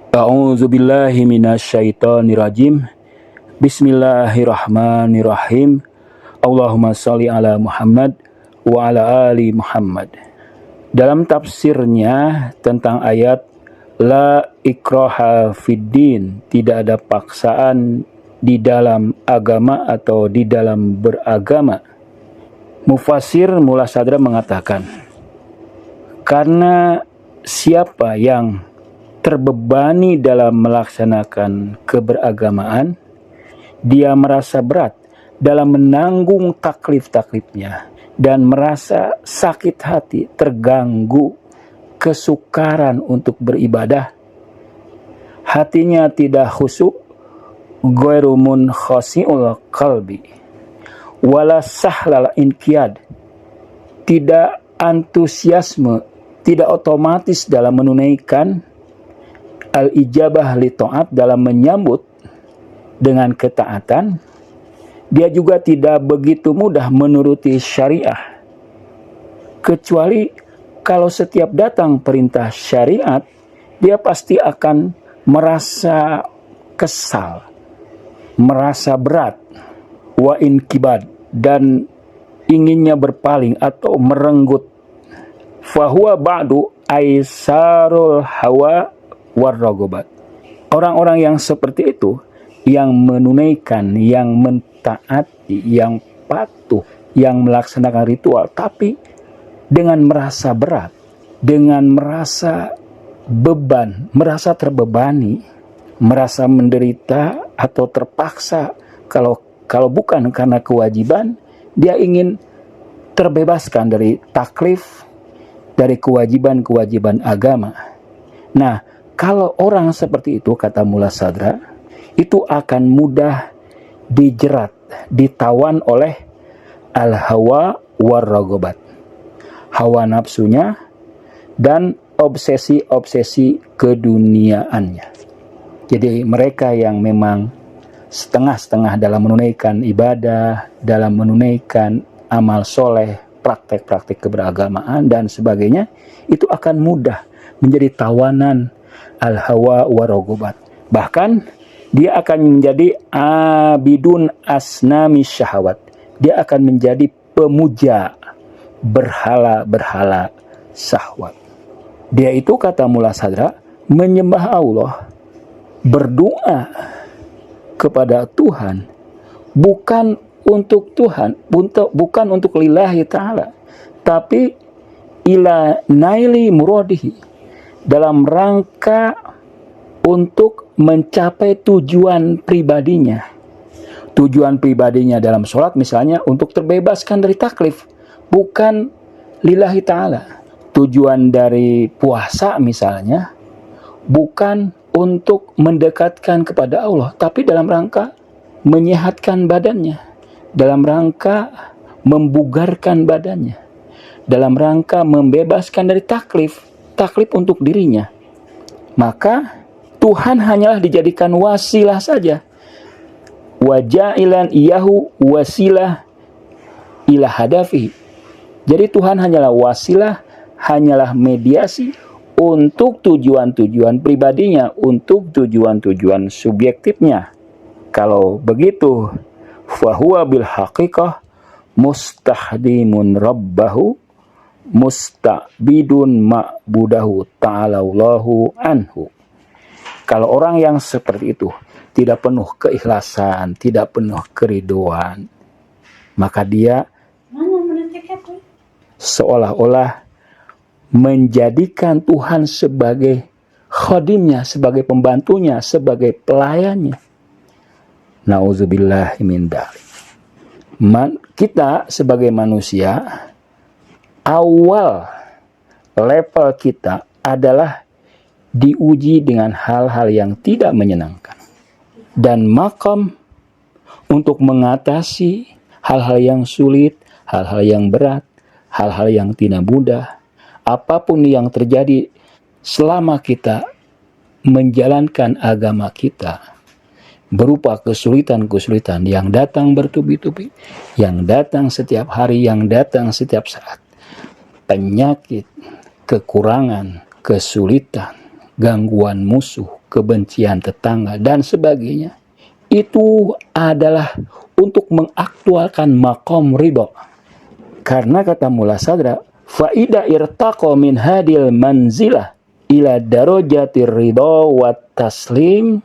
A'udzubillahi minasyaitonirrajim. Bismillahirrahmanirrahim. Allahumma shalli ala Muhammad wa ala ali Muhammad. Dalam tafsirnya tentang ayat la ikraha fiddin, tidak ada paksaan di dalam agama atau di dalam beragama, Mufassir Mullah Sadra mengatakan, karena siapa yang terbebani dalam melaksanakan keberagamaan, dia merasa berat dalam menanggung taklif-taklifnya dan merasa sakit hati, terganggu, kesukaran untuk beribadah. Hatinya tidak khusyuk, ghairu munkhashi'ul qalbi, wala sahlal inqiyad, tidak antusiasme, tidak otomatis dalam menunaikan al-ijabah li ta'at, dalam menyambut dengan ketaatan. Dia juga tidak begitu mudah menuruti syariah, kecuali kalau setiap datang perintah syariat, dia pasti akan merasa kesal, merasa berat, wa inkibad, dan inginnya berpaling atau merenggut. Fahuwa ba'du aisarul hawa warrogobat. Orang-orang yang seperti itu, yang menunaikan, yang mentaati, yang patuh, yang melaksanakan ritual, tapi dengan merasa berat, dengan merasa beban, merasa terbebani, merasa menderita atau terpaksa. Kalau bukan karena kewajiban, dia ingin terbebaskan dari taklif, dari kewajiban-kewajiban agama. Nah, kalau orang seperti itu, kata Mullah Sadra, itu akan mudah dijerat, ditawan oleh al-hawa war-ragobat, hawa nafsunya dan obsesi-obsesi keduniaannya. Jadi mereka yang memang setengah-setengah dalam menunaikan ibadah, dalam menunaikan amal soleh, praktek-praktek keberagamaan dan sebagainya, itu akan mudah menjadi tawanan al-hawa war-ragobat. Bahkan dia akan menjadi abidun asnami syahwat. Dia akan menjadi pemuja berhala-berhala syahwat. Dia itu, kata Mullah Sadra, menyembah Allah, berdoa kepada Tuhan, bukan untuk Tuhan, bukan untuk lillahi ta'ala, tapi ila naili muradihi, dalam rangka untuk mencapai tujuan pribadinya. Tujuan pribadinya dalam sholat misalnya untuk terbebaskan dari taklif, bukan lillahi ta'ala. Tujuan dari puasa misalnya bukan untuk mendekatkan kepada Allah, tapi dalam rangka menyehatkan badannya, dalam rangka membugarkan badannya, dalam rangka membebaskan dari taklif untuk dirinya. Maka Tuhan hanyalah dijadikan wasilah saja. Waja'ilan iyahu wasilah ila hadafi. Jadi Tuhan hanyalah wasilah, hanyalah mediasi untuk tujuan-tujuan pribadinya, untuk tujuan-tujuan subjektifnya. Kalau begitu, fahuwa bil haqiqah mustahdimun rabbahu musta'bidun ma'budahu ta'alallahu anhu. Kalau orang yang seperti itu tidak penuh keikhlasan, tidak penuh keriduan, maka dia seolah-olah menjadikan Tuhan sebagai khadimnya, sebagai pembantunya, sebagai pelayannya. Nauzubillahi min dzalik. Kita sebagai manusia, awal level kita adalah diuji dengan hal-hal yang tidak menyenangkan. Dan makam untuk mengatasi hal-hal yang sulit, hal-hal yang berat, hal-hal yang tidak mudah, apapun yang terjadi selama kita menjalankan agama kita, berupa kesulitan-kesulitan yang datang bertubi-tubi, yang datang setiap hari, yang datang setiap saat, penyakit, kekurangan, kesulitan, gangguan musuh, kebencian tetangga, dan sebagainya. Itu adalah untuk mengaktualkan maqam ridho. Karena kata Mullah Sadra, faida irtaqa min hadil manzilah ila darajatir ridho wat taslim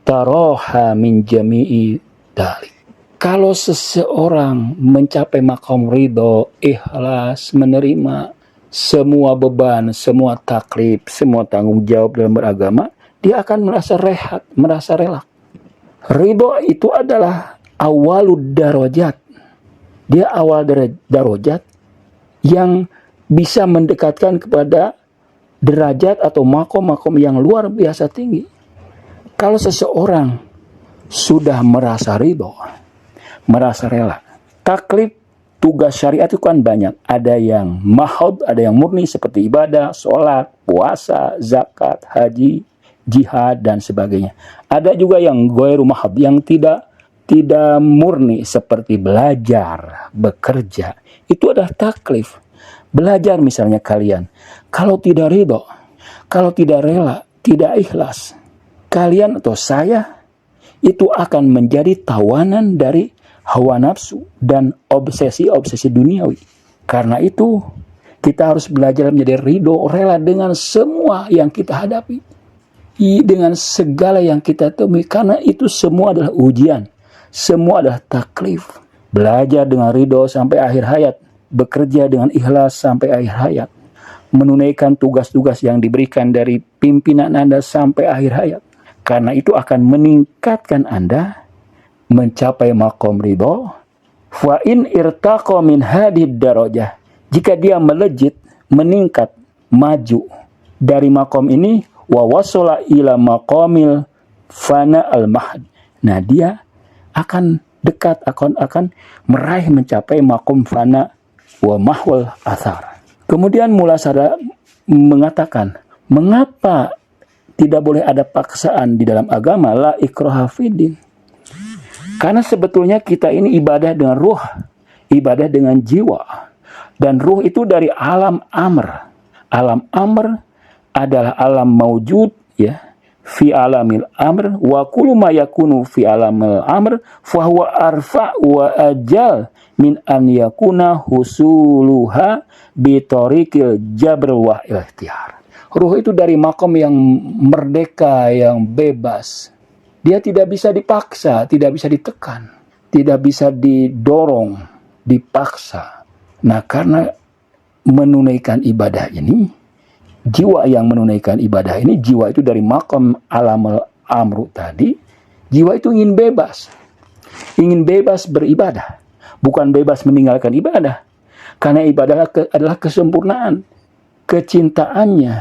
taroha min jami'i dalik. Kalau seseorang mencapai maqam ridho, ikhlas, menerima semua beban, semua taklif, semua tanggung jawab dalam beragama, dia akan merasa rehat, merasa relak. Ridho itu adalah awalud darajat. Dia awal dari darajat yang bisa mendekatkan kepada derajat atau makom-makom yang luar biasa tinggi. Kalau seseorang sudah merasa ridho, merasa rela, taklif tugas syariat itu kan banyak. Ada yang mahad, ada yang murni seperti ibadah, sholat, puasa, zakat, haji, jihad, dan sebagainya. Ada juga yang ghairu mahad, yang tidak murni seperti belajar, bekerja. Itu adalah taklif. Belajar misalnya kalian, kalau tidak ridho, kalau tidak rela, tidak ikhlas, kalian atau saya itu akan menjadi tawanan dari hawa nafsu dan obsesi-obsesi duniawi. Karena itu kita harus belajar menjadi ridho, rela dengan semua yang kita hadapi, dengan segala yang kita temui. Karena itu semua adalah ujian, semua adalah taklif. Belajar dengan ridho sampai akhir hayat, bekerja dengan ikhlas sampai akhir hayat, menunaikan tugas-tugas yang diberikan dari pimpinan Anda sampai akhir hayat. Karena itu akan meningkatkan Anda mencapai maqam ridho. Fa in irtaqa min hadid darajah, jika dia melejit, meningkat, maju dari maqam ini, wa wasala ila maqamil fana al mahd, nah dia akan dekat, akan meraih, mencapai maqam fana wa mahwal athar. Kemudian Mullah Sadra mengatakan, mengapa tidak boleh ada paksaan di dalam agama? La ikraha fiddin. Karena sebetulnya kita ini ibadah dengan ruh, ibadah dengan jiwa. Dan ruh itu dari alam amr. Alam amr adalah alam maujud, ya, fi alamil amr, wa kullu ma yakunu fi alamil amr fahuwa arfa wa ajal min an yakuna husuluha bi tariqil jabr wa ikhtiyar. Ruh itu dari makom yang merdeka, yang bebas. Dia tidak bisa dipaksa, tidak bisa ditekan, tidak bisa didorong, dipaksa. Nah, karena menunaikan ibadah ini, jiwa yang menunaikan ibadah ini, jiwa itu dari makom alam amru tadi, jiwa itu ingin bebas beribadah, bukan bebas meninggalkan ibadah. Karena ibadah adalah kesempurnaan, kecintaannya,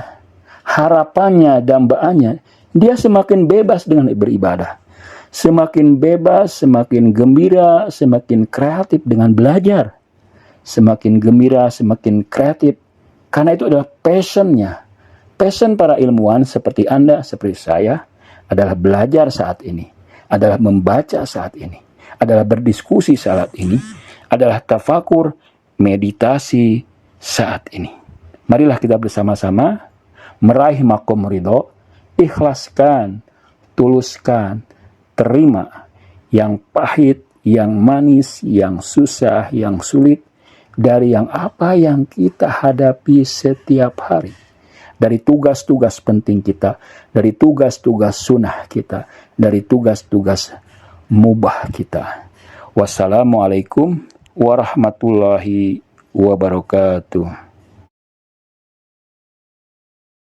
harapannya, dambaannya. Dia semakin bebas dengan beribadah, semakin bebas, semakin gembira, semakin kreatif dengan belajar, semakin gembira, semakin kreatif. Karena itu adalah passionnya. Passion para ilmuwan seperti Anda, seperti saya, adalah belajar saat ini, adalah membaca saat ini, adalah berdiskusi saat ini, adalah tafakur, meditasi saat ini. Marilah kita bersama-sama meraih maqam ridho, ikhlaskan, tuluskan, terima yang pahit, yang manis, yang susah, yang sulit, dari yang apa yang kita hadapi setiap hari, dari tugas-tugas penting kita, dari tugas-tugas sunnah kita, dari tugas-tugas mubah kita. Wassalamualaikum warahmatullahi wabarakatuh.